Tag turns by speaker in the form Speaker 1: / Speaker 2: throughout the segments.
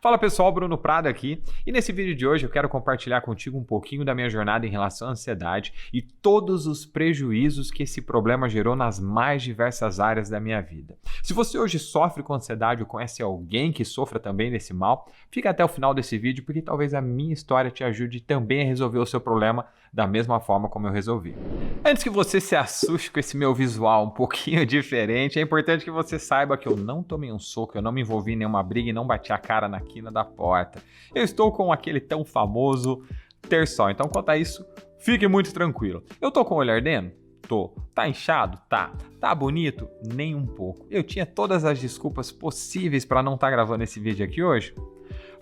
Speaker 1: Fala pessoal, Bruno Prado aqui, e nesse vídeo de hoje eu quero compartilhar contigo um pouquinho da minha jornada em relação à ansiedade e todos os prejuízos que esse problema gerou nas mais diversas áreas da minha vida. Se você hoje sofre com ansiedade ou conhece alguém que sofra também desse mal, fica até o final desse vídeo porque talvez a minha história te ajude também a resolver o seu problema da mesma forma como eu resolvi. Antes que você se assuste com esse meu visual um pouquinho diferente, é importante que você saiba que eu não tomei um soco, eu não me envolvi em nenhuma briga e não bati a cara na quina da porta. Eu estou com aquele tão famoso terçol, então quanto a isso, fique muito tranquilo. Eu tô com o olho ardendo? Tô. Tá inchado? Tá. Tá bonito? Nem um pouco. Eu tinha todas as desculpas possíveis para não estar gravando esse vídeo aqui hoje?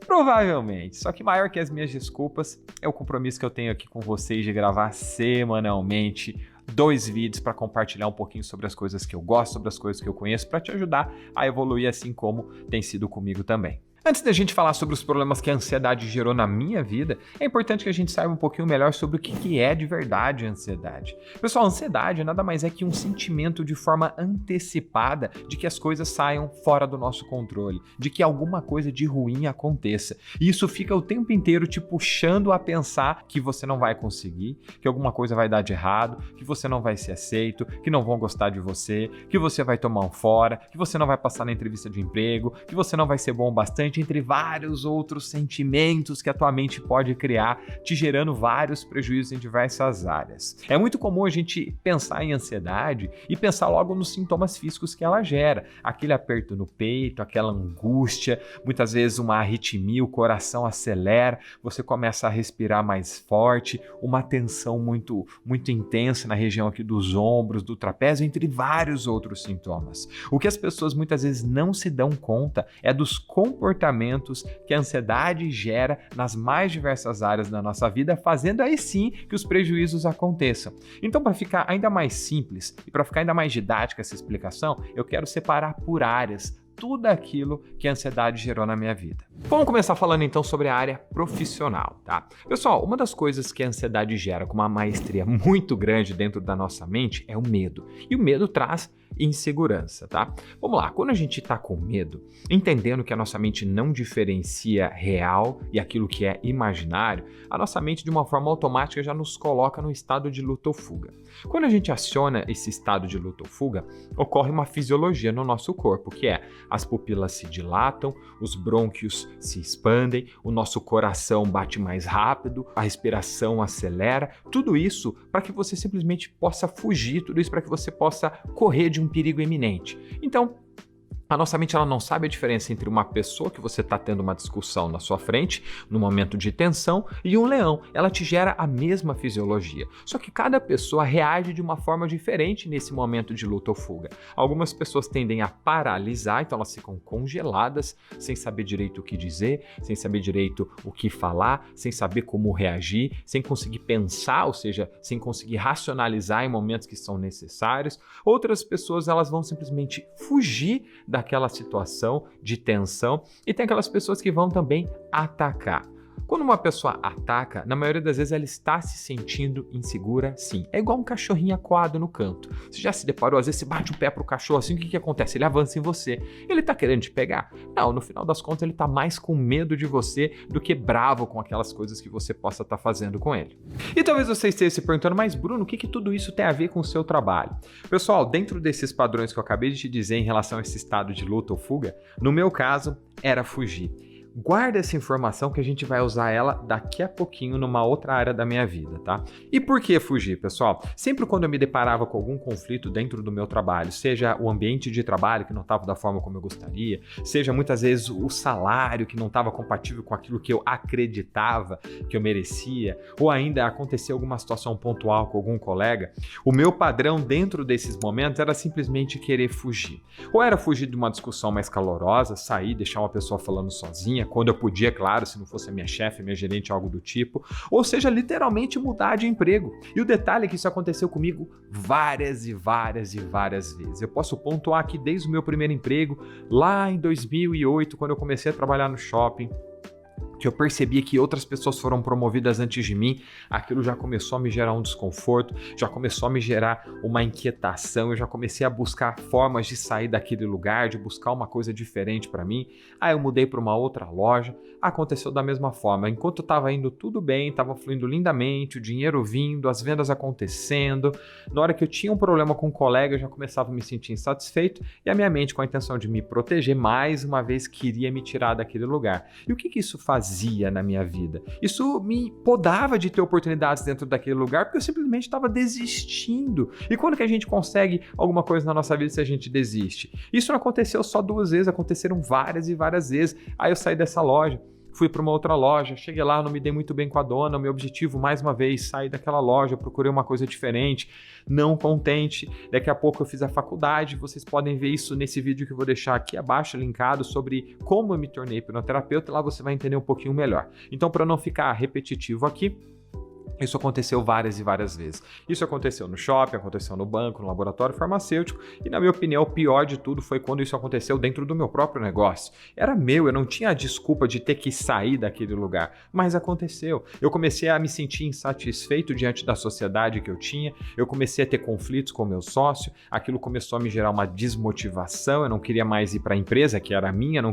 Speaker 1: Provavelmente, só que maior que as minhas desculpas é o compromisso que eu tenho aqui com vocês de gravar semanalmente 2 vídeos para compartilhar um pouquinho sobre as coisas que eu gosto, sobre as coisas que eu conheço, para te ajudar a evoluir assim como tem sido comigo também. Antes da gente falar sobre os problemas que a ansiedade gerou na minha vida, é importante que a gente saiba um pouquinho melhor sobre o que é de verdade a ansiedade. Pessoal, a ansiedade nada mais é que um sentimento de forma antecipada de que as coisas saiam fora do nosso controle, de que alguma coisa de ruim aconteça. E isso fica o tempo inteiro te puxando a pensar que você não vai conseguir, que alguma coisa vai dar de errado, que você não vai ser aceito, que não vão gostar de você, que você vai tomar um fora, que você não vai passar na entrevista de emprego, que você não vai ser bom o bastante, entre vários outros sentimentos que a tua mente pode criar, te gerando vários prejuízos em diversas áreas. É muito comum a gente pensar em ansiedade e pensar logo nos sintomas físicos que ela gera, aquele aperto no peito, aquela angústia, muitas vezes uma arritmia, o coração acelera, você começa a respirar mais forte, uma tensão muito intensa na região aqui dos ombros, do trapézio, entre vários outros sintomas. O que as pessoas muitas vezes não se dão conta é dos comportamentos que a ansiedade gera nas mais diversas áreas da nossa vida, fazendo aí sim que os prejuízos aconteçam. Então, para ficar ainda mais simples e para ficar ainda mais didática essa explicação, eu quero separar por áreas tudo aquilo que a ansiedade gerou na minha vida. Vamos começar falando então sobre a área profissional, tá? Pessoal, uma das coisas que a ansiedade gera com uma maestria muito grande dentro da nossa mente é o medo. E o medo traz insegurança, tá? Vamos lá, quando a gente tá com medo, entendendo que a nossa mente não diferencia real e aquilo que é imaginário, a nossa mente de uma forma automática já nos coloca no estado de luta ou fuga. Quando a gente aciona esse estado de luta ou fuga, ocorre uma fisiologia no nosso corpo, que é as pupilas se dilatam, os brônquios se expandem, o nosso coração bate mais rápido, a respiração acelera, tudo isso para que você simplesmente possa fugir, tudo isso para que você possa correr de um perigo iminente. Então, a nossa mente ela não sabe a diferença entre uma pessoa que você está tendo uma discussão na sua frente, no momento de tensão, e um leão. Ela te gera a mesma fisiologia. Só que cada pessoa reage de uma forma diferente nesse momento de luta ou fuga. Algumas pessoas tendem a paralisar, então elas ficam congeladas, sem saber direito o que dizer, sem saber direito o que falar, sem saber como reagir, sem conseguir pensar, ou seja, sem conseguir racionalizar em momentos que são necessários. Outras pessoas elas vão simplesmente fugir daquela situação de tensão e tem aquelas pessoas que vão também atacar. Quando uma pessoa ataca, na maioria das vezes ela está se sentindo insegura, sim. É igual um cachorrinho acuado no canto. Você já se deparou, às vezes você bate o pé pro cachorro assim, o que acontece? Ele avança em você. Ele tá querendo te pegar? Não, no final das contas ele tá mais com medo de você do que bravo com aquelas coisas que você possa estar fazendo com ele. E talvez você esteja se perguntando, mas Bruno, o que tudo isso tem a ver com o seu trabalho? Pessoal, dentro desses padrões que eu acabei de te dizer em relação a esse estado de luta ou fuga, no meu caso, era fugir. Guarda essa informação que a gente vai usar ela daqui a pouquinho numa outra área da minha vida, tá? E por que fugir, pessoal? Sempre quando eu me deparava com algum conflito dentro do meu trabalho, seja o ambiente de trabalho que não estava da forma como eu gostaria, seja muitas vezes o salário que não estava compatível com aquilo que eu acreditava que eu merecia, ou ainda acontecer alguma situação pontual com algum colega, o meu padrão dentro desses momentos era simplesmente querer fugir. Ou era fugir de uma discussão mais calorosa, sair, deixar uma pessoa falando sozinha, quando eu podia, claro, se não fosse a minha chefe, minha gerente, algo do tipo, ou seja, literalmente mudar de emprego. E o detalhe é que isso aconteceu comigo várias e várias e várias vezes. Eu posso pontuar aqui desde o meu primeiro emprego, lá em 2008, quando eu comecei a trabalhar no shopping, que eu percebi que outras pessoas foram promovidas antes de mim, aquilo já começou a me gerar um desconforto, já começou a me gerar uma inquietação, eu já comecei a buscar formas de sair daquele lugar, de buscar uma coisa diferente para mim. Aí eu mudei para uma outra loja, aconteceu da mesma forma. Enquanto estava indo tudo bem, estava fluindo lindamente, o dinheiro vindo, as vendas acontecendo, na hora que eu tinha um problema com um colega, eu já começava a me sentir insatisfeito e a minha mente, com a intenção de me proteger, mais uma vez queria me tirar daquele lugar. E o que isso fazia na minha vida? Isso me podava de ter oportunidades dentro daquele lugar porque eu simplesmente estava desistindo. E quando que a gente consegue alguma coisa na nossa vida se a gente desiste? Isso não aconteceu só 2 vezes, aconteceram várias e várias vezes. Aí eu saí dessa loja, fui para uma outra loja, cheguei lá, não me dei muito bem com a dona, o meu objetivo, mais uma vez, sair daquela loja, procurei uma coisa diferente, não contente, daqui a pouco eu fiz a faculdade, vocês podem ver isso nesse vídeo que eu vou deixar aqui abaixo, linkado, sobre como eu me tornei hipnoterapeuta, lá você vai entender um pouquinho melhor. Então, para não ficar repetitivo aqui, isso aconteceu várias e várias vezes. Isso aconteceu no shopping, aconteceu no banco, no laboratório farmacêutico e, na minha opinião, o pior de tudo foi quando isso aconteceu dentro do meu próprio negócio. Era meu, eu não tinha a desculpa de ter que sair daquele lugar, mas aconteceu. Eu comecei a me sentir insatisfeito diante da sociedade que eu tinha, eu comecei a ter conflitos com o meu sócio, aquilo começou a me gerar uma desmotivação, eu não queria mais ir para a empresa, que era minha,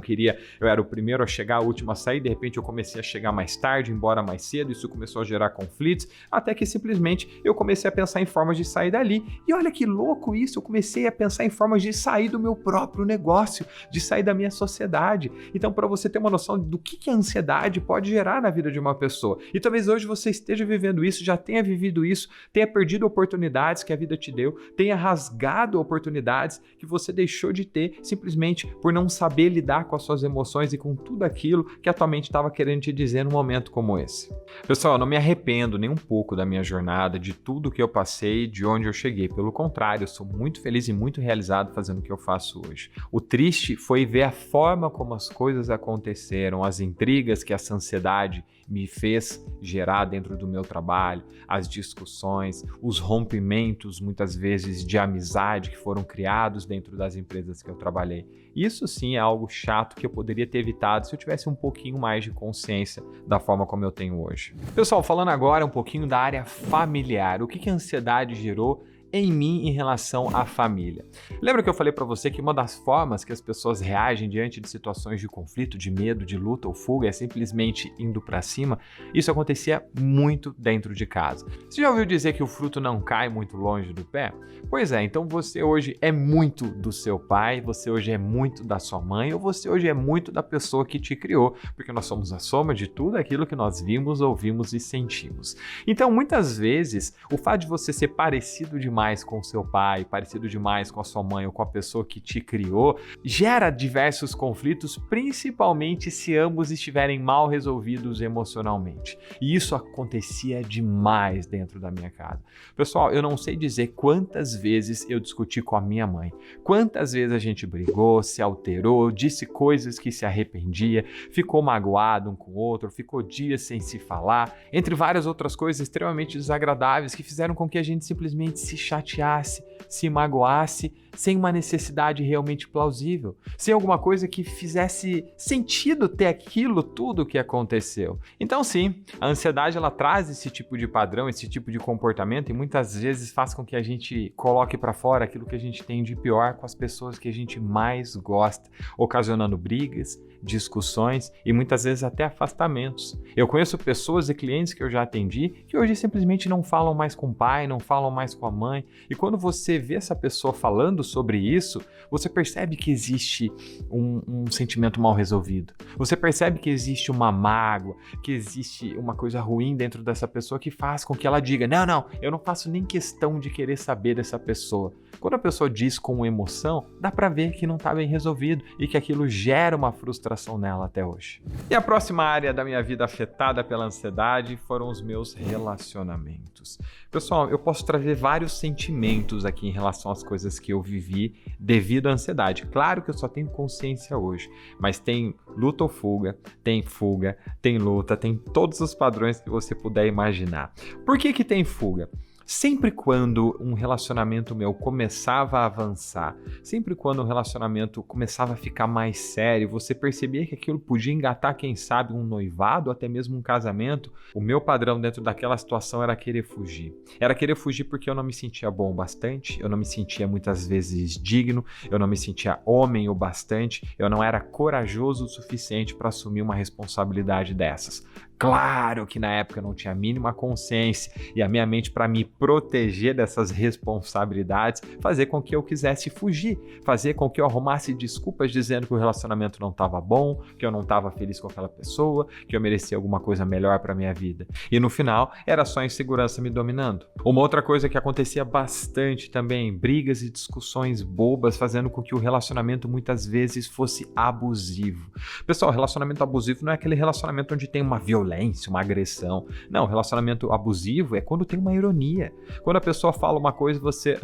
Speaker 1: eu era o primeiro a chegar, o último a sair, de repente eu comecei a chegar mais tarde, embora mais cedo, isso começou a gerar conflitos, até que simplesmente eu comecei a pensar em formas de sair dali. E olha que louco isso, eu comecei a pensar em formas de sair do meu próprio negócio, de sair da minha sociedade. Então, para você ter uma noção do que a ansiedade pode gerar na vida de uma pessoa. E talvez hoje você esteja vivendo isso, já tenha vivido isso, tenha perdido oportunidades que a vida te deu, tenha rasgado oportunidades que você deixou de ter simplesmente por não saber lidar com as suas emoções e com tudo aquilo que a tua mente estava querendo te dizer num momento como esse. Pessoal, eu não me arrependo nem um pouco da minha jornada, de tudo que eu passei, de onde eu cheguei. Pelo contrário, eu sou muito feliz e muito realizado fazendo o que eu faço hoje. O triste foi ver a forma como as coisas aconteceram, as intrigas que essa ansiedade me fez gerar dentro do meu trabalho, as discussões, os rompimentos, muitas vezes, de amizade que foram criados dentro das empresas que eu trabalhei. Isso sim é algo chato que eu poderia ter evitado se eu tivesse um pouquinho mais de consciência da forma como eu tenho hoje. Pessoal, falando agora um pouquinho da área familiar, o que a ansiedade gerou em mim em relação à família. Lembra que eu falei para você que uma das formas que as pessoas reagem diante de situações de conflito, de medo, de luta ou fuga é simplesmente indo para cima? Isso acontecia muito dentro de casa. Você já ouviu dizer que o fruto não cai muito longe do pé? Pois é, então você hoje é muito do seu pai, você hoje é muito da sua mãe ou você hoje é muito da pessoa que te criou, porque nós somos a soma de tudo aquilo que nós vimos, ouvimos e sentimos. Então, muitas vezes, o fato de você ser parecido demais com o seu pai, parecido demais com a sua mãe ou com a pessoa que te criou, gera diversos conflitos, principalmente se ambos estiverem mal resolvidos emocionalmente. E isso acontecia demais dentro da minha casa. Pessoal, eu não sei dizer quantas vezes eu discuti com a minha mãe, quantas vezes a gente brigou, se alterou, disse coisas que se arrependia, ficou magoado um com o outro, ficou dias sem se falar, entre várias outras coisas extremamente desagradáveis que fizeram com que a gente simplesmente se chateasse, se magoasse, sem uma necessidade realmente plausível, sem alguma coisa que fizesse sentido ter aquilo tudo que aconteceu. Então sim, a ansiedade ela traz esse tipo de padrão, esse tipo de comportamento e muitas vezes faz com que a gente coloque para fora aquilo que a gente tem de pior com as pessoas que a gente mais gosta, ocasionando brigas, discussões e muitas vezes até afastamentos. Eu conheço pessoas e clientes que eu já atendi que hoje simplesmente não falam mais com o pai, não falam mais com a mãe, e quando você vê essa pessoa falando sobre isso, você percebe que existe um sentimento mal resolvido. Você percebe que existe uma mágoa, que existe uma coisa ruim dentro dessa pessoa que faz com que ela diga, não, eu não faço nem questão de querer saber dessa pessoa. Quando a pessoa diz com emoção, dá pra ver que não tá bem resolvido e que aquilo gera uma frustração nela até hoje. E a próxima área da minha vida afetada pela ansiedade foram os meus relacionamentos. Pessoal, eu posso trazer vários sentimentos aqui em relação às coisas que eu vivi devido à ansiedade. Claro que eu só tenho consciência hoje, mas tem luta ou fuga, tem luta, tem todos os padrões que você puder imaginar. Por que tem fuga? Sempre quando um relacionamento meu começava a avançar, sempre quando o relacionamento começava a ficar mais sério, você percebia que aquilo podia engatar, quem sabe, um noivado, até mesmo um casamento, o meu padrão dentro daquela situação era querer fugir. Era querer fugir porque eu não me sentia bom o bastante, eu não me sentia muitas vezes digno, eu não me sentia homem o bastante, eu não era corajoso o suficiente para assumir uma responsabilidade dessas. Claro que na época eu não tinha a mínima consciência e a minha mente, para me proteger dessas responsabilidades, fazer com que eu quisesse fugir, fazer com que eu arrumasse desculpas dizendo que o relacionamento não estava bom, que eu não estava feliz com aquela pessoa, que eu merecia alguma coisa melhor para minha vida. E no final, era só a insegurança me dominando. Uma outra coisa que acontecia bastante também, brigas e discussões bobas, fazendo com que o relacionamento muitas vezes fosse abusivo. Pessoal, relacionamento abusivo não é aquele relacionamento onde tem uma violência, uma agressão. Não, relacionamento abusivo é quando tem uma ironia. Quando a pessoa fala uma coisa e você,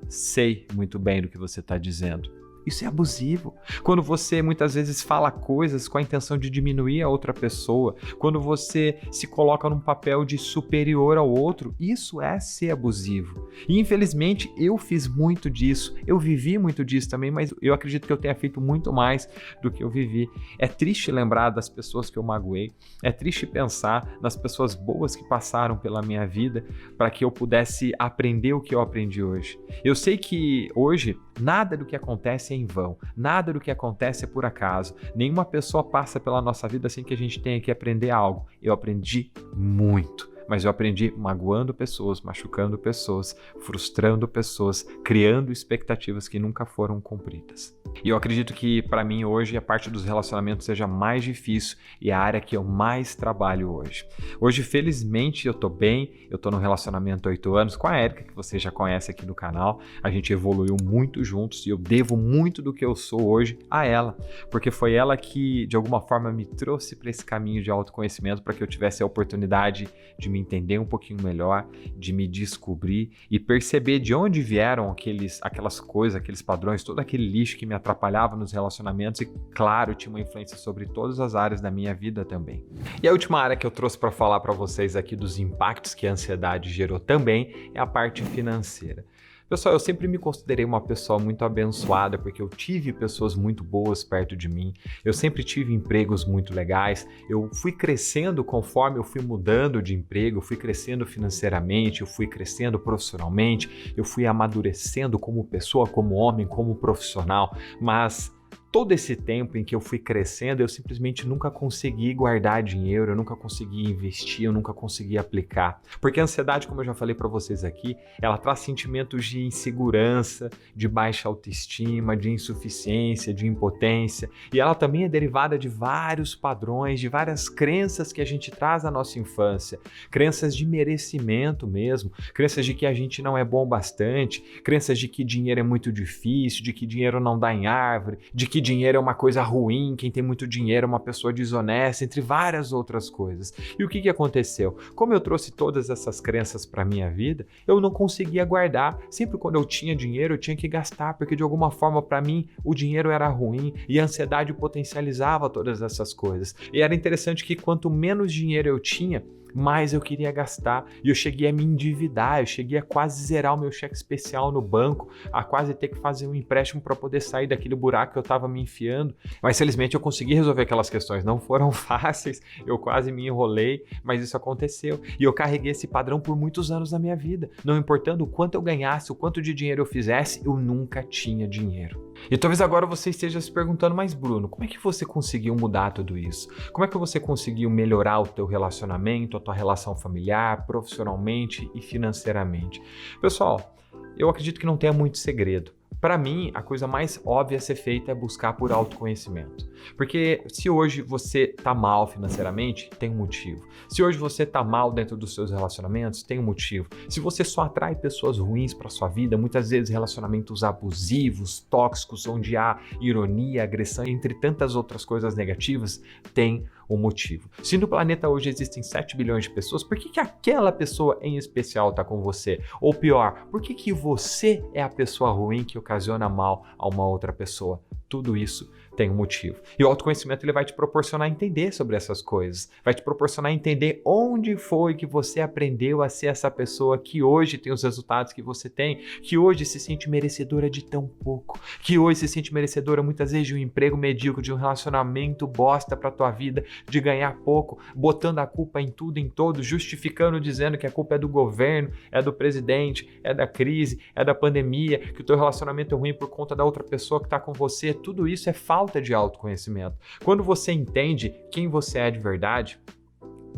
Speaker 1: sei muito bem do que você está dizendo. Isso é abusivo. Quando você muitas vezes fala coisas com a intenção de diminuir a outra pessoa, quando você se coloca num papel de superior ao outro, isso é ser abusivo. E infelizmente eu fiz muito disso, eu vivi muito disso também, mas eu acredito que eu tenha feito muito mais do que eu vivi. É triste lembrar das pessoas que eu magoei, é triste pensar nas pessoas boas que passaram pela minha vida para que eu pudesse aprender o que eu aprendi hoje. Eu sei que hoje nada do que acontece é em vão, nada do que acontece é por acaso, nenhuma pessoa passa pela nossa vida sem que a gente tenha que aprender algo. Eu aprendi muito, mas eu aprendi magoando pessoas, machucando pessoas, frustrando pessoas, criando expectativas que nunca foram cumpridas. E eu acredito que para mim hoje a parte dos relacionamentos seja mais difícil e a área que eu mais trabalho hoje. Hoje, felizmente, eu tô bem, eu tô num relacionamento há 8 anos com a Érica, que você já conhece aqui no canal. A gente evoluiu muito juntos e eu devo muito do que eu sou hoje a ela, porque foi ela que de alguma forma me trouxe para esse caminho de autoconhecimento para que eu tivesse a oportunidade de me entender um pouquinho melhor, de me descobrir e perceber de onde vieram aquelas coisas, aqueles padrões, todo aquele lixo que me atrapalhava nos relacionamentos e, claro, tinha uma influência sobre todas as áreas da minha vida também. E a última área que eu trouxe para falar para vocês aqui dos impactos que a ansiedade gerou também é a parte financeira. Pessoal, eu sempre me considerei uma pessoa muito abençoada porque eu tive pessoas muito boas perto de mim, eu sempre tive empregos muito legais, eu fui crescendo conforme eu fui mudando de emprego, eu fui crescendo financeiramente, eu fui crescendo profissionalmente, eu fui amadurecendo como pessoa, como homem, como profissional, mas todo esse tempo em que eu fui crescendo, eu simplesmente nunca consegui guardar dinheiro, eu nunca consegui investir, eu nunca consegui aplicar. Porque a ansiedade, como eu já falei para vocês aqui, ela traz sentimentos de insegurança, de baixa autoestima, de insuficiência, de impotência. E ela também é derivada de vários padrões, de várias crenças que a gente traz da nossa infância. Crenças de merecimento mesmo, crenças de que a gente não é bom bastante, crenças de que dinheiro é muito difícil, de que dinheiro não dá em árvore, de que dinheiro é uma coisa ruim, quem tem muito dinheiro é uma pessoa desonesta, entre várias outras coisas. E o que aconteceu? Como eu trouxe todas essas crenças para minha vida, eu não conseguia guardar. Sempre quando eu tinha dinheiro, eu tinha que gastar, porque de alguma forma para mim o dinheiro era ruim e a ansiedade potencializava todas essas coisas. E era interessante que quanto menos dinheiro eu tinha, mais eu queria gastar e eu cheguei a me endividar, eu cheguei a quase zerar o meu cheque especial no banco, a quase ter que fazer um empréstimo para poder sair daquele buraco que eu estava me enfiando, mas felizmente eu consegui resolver aquelas questões, não foram fáceis, eu quase me enrolei, mas isso aconteceu e eu carreguei esse padrão por muitos anos na minha vida, não importando o quanto eu ganhasse, o quanto de dinheiro eu fizesse, eu nunca tinha dinheiro. E talvez agora você esteja se perguntando, mas Bruno, como é que você conseguiu mudar tudo isso? Como é que você conseguiu melhorar o teu relacionamento, a tua relação familiar, profissionalmente e financeiramente? Pessoal, eu acredito que não tenha muito segredo. Para mim, a coisa mais óbvia a ser feita é buscar por autoconhecimento. Porque se hoje você tá mal financeiramente, tem um motivo. Se hoje você tá mal dentro dos seus relacionamentos, tem um motivo. Se você só atrai pessoas ruins para sua vida, muitas vezes relacionamentos abusivos, tóxicos, onde há ironia, agressão, entre tantas outras coisas negativas, tem um motivo. Se no planeta hoje existem 7 bilhões de pessoas, por que aquela pessoa em especial está com você? Ou pior, por que você é a pessoa ruim que ocasiona mal a uma outra pessoa? Tudo isso tem um motivo. E o autoconhecimento ele vai te proporcionar entender sobre essas coisas, vai te proporcionar entender onde foi que você aprendeu a ser essa pessoa que hoje tem os resultados que você tem, que hoje se sente merecedora de tão pouco, que hoje se sente merecedora muitas vezes de um emprego medíocre, de um relacionamento bosta pra tua vida, de ganhar pouco, botando a culpa em tudo e em todos, justificando, dizendo que a culpa é do governo, é do presidente, é da crise, é da pandemia, que o teu relacionamento é ruim por conta da outra pessoa que tá com você. Tudo isso é falta de autoconhecimento. Quando você entende quem você é de verdade,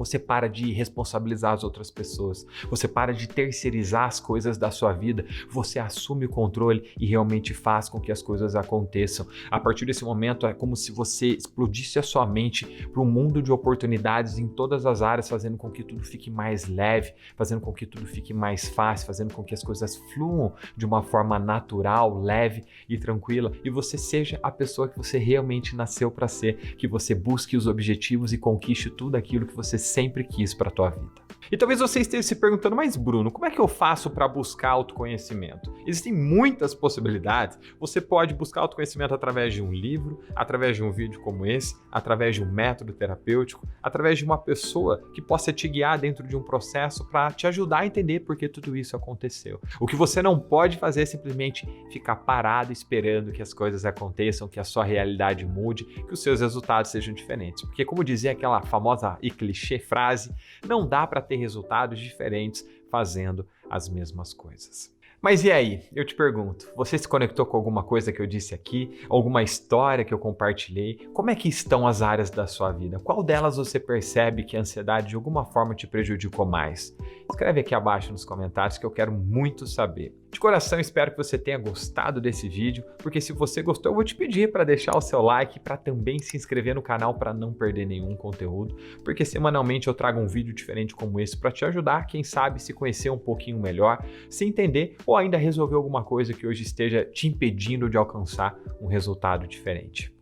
Speaker 1: você para de responsabilizar as outras pessoas, você para de terceirizar as coisas da sua vida, você assume o controle e realmente faz com que as coisas aconteçam. A partir desse momento é como se você explodisse a sua mente para um mundo de oportunidades em todas as áreas, fazendo com que tudo fique mais leve, fazendo com que tudo fique mais fácil, fazendo com que as coisas fluam de uma forma natural, leve e tranquila, e você seja a pessoa que você realmente nasceu para ser, que você busque os objetivos e conquiste tudo aquilo que você sempre quis para a tua vida. E talvez você esteja se perguntando, mas Bruno, como é que eu faço para buscar autoconhecimento? Existem muitas possibilidades. Você pode buscar autoconhecimento através de um livro, através de um vídeo como esse, através de um método terapêutico, através de uma pessoa que possa te guiar dentro de um processo para te ajudar a entender por que tudo isso aconteceu. O que você não pode fazer é simplesmente ficar parado esperando que as coisas aconteçam, que a sua realidade mude, que os seus resultados sejam diferentes. Porque como dizia aquela famosa e clichê frase, não dá para ter resultados diferentes fazendo as mesmas coisas. Mas e aí? Eu te pergunto, você se conectou com alguma coisa que eu disse aqui? Alguma história que eu compartilhei? Como é que estão as áreas da sua vida? Qual delas você percebe que a ansiedade de alguma forma te prejudicou mais? Escreve aqui abaixo nos comentários que eu quero muito saber. De coração, espero que você tenha gostado desse vídeo, porque se você gostou, eu vou te pedir para deixar o seu like, para também se inscrever no canal para não perder nenhum conteúdo, porque semanalmente eu trago um vídeo diferente como esse para te ajudar, quem sabe, se conhecer um pouquinho melhor, se entender ou ainda resolver alguma coisa que hoje esteja te impedindo de alcançar um resultado diferente.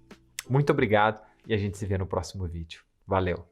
Speaker 1: Muito obrigado e a gente se vê no próximo vídeo. Valeu!